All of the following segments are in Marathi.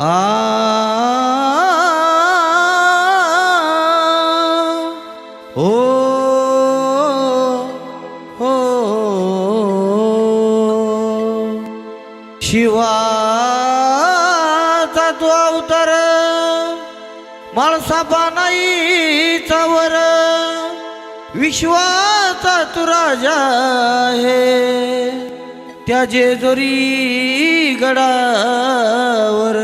आ ओ हो शिवाचा तो अवतार माळसापा नाहीचा वर विश्वाचा तू राजा आहे त्या जेजुरी गडावर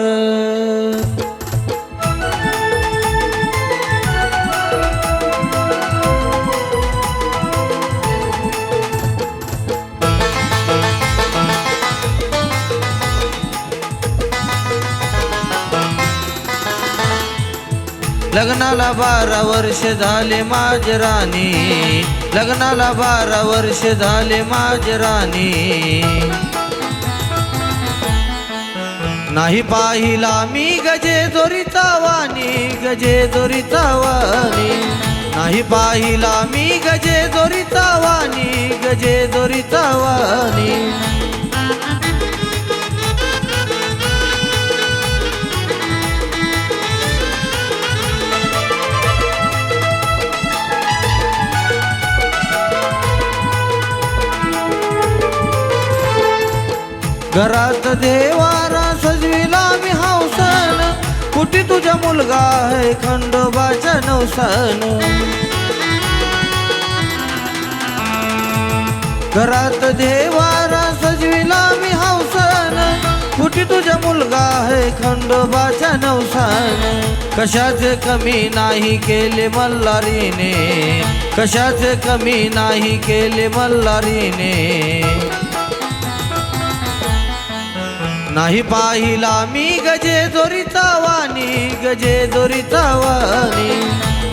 लग्नाला 12 वर्ष झाले माझे राणी लग्नाला 12 वर्ष झाले माझे राणी नाही पाहिला मी गजेजोरीचा वाणी गजेजोरीचा वाणी नाही पाहिला मी गजेजोरीचा वाणी गजेजोरीचा वाणी घरात देवारा सजविला मी हौसन कुठे तुझा मुलगा आहे खंडोबाच्या नवसान घरात देवारा सजविला मी हौसन कुठे तुझा मुलगा आहे खंडोबाच्या नवसान कशाचे कमी नाही केले मल्हारीने कशाचे कमी नाही केले मल्हारीने नाही पाहिला मी गजेजोरीचा वाणी गजेजोरीचा वाणी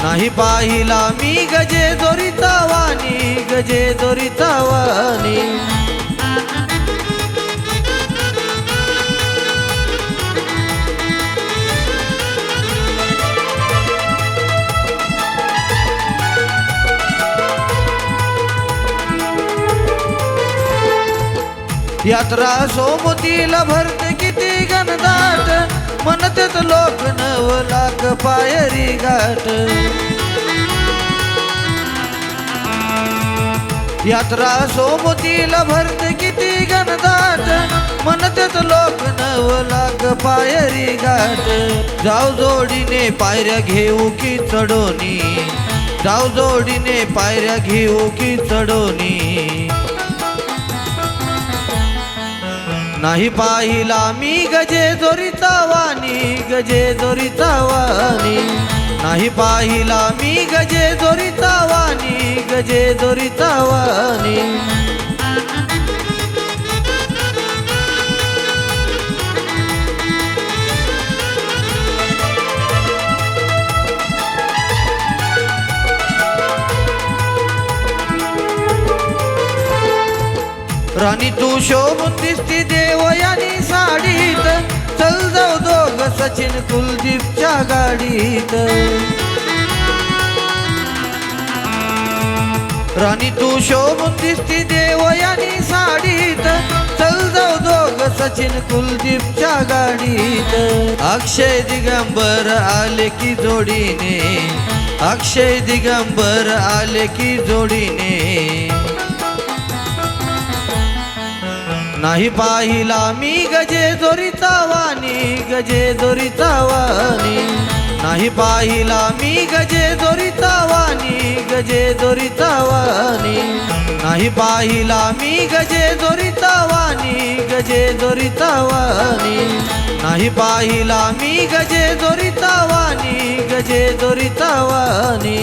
नाही पाहिला मी गजेजोरीचा वाणी गजेजोरीचा वाणी यात्रा सोमतीला भरते किती घनदाट म्हणतात लोक 9 लाख पायरी घाट यात्रा सोमतीला भरते किती घनदाट म्हणतात लोक 9 लाख पायरी घाट जाऊ जोडीने पायऱ्या घेऊ की चढोनी जाऊ जोडीने पायऱ्या घेऊ की चढोनी नाही पाहिला मी गजेजोरीचा वाणी गजेजोरीचा वाणी नाही पाहिला मी गजेजोरीचा वाणी गजेजोरीचा वाणी राणी तू शोभून दिसती देवयानी साडीत चल जाऊ दोघ सचिन कुलदीपच्या गाडीत राणी तू शोभून दिसती देवयानी साडीत चल जाऊ दोघ सचिन कुलदीपच्या गाडीत अक्षय दिगंबर आले की जोडीने अक्षय दिगंबर आले की जोडीने नाही पाहिला मी गजेजोरीचा वाणी गजेजोरीचा वाणी नाही पाहिला मी गजेजोरीचा वाणी गजेजोरीचा वाणी नाही पाहिला मी गजेजोरीचा वाणी गजेजोरीचा वाणी नाही पाहिला मी गजेजोरीचा वाणी गजेजोरीचा वाणी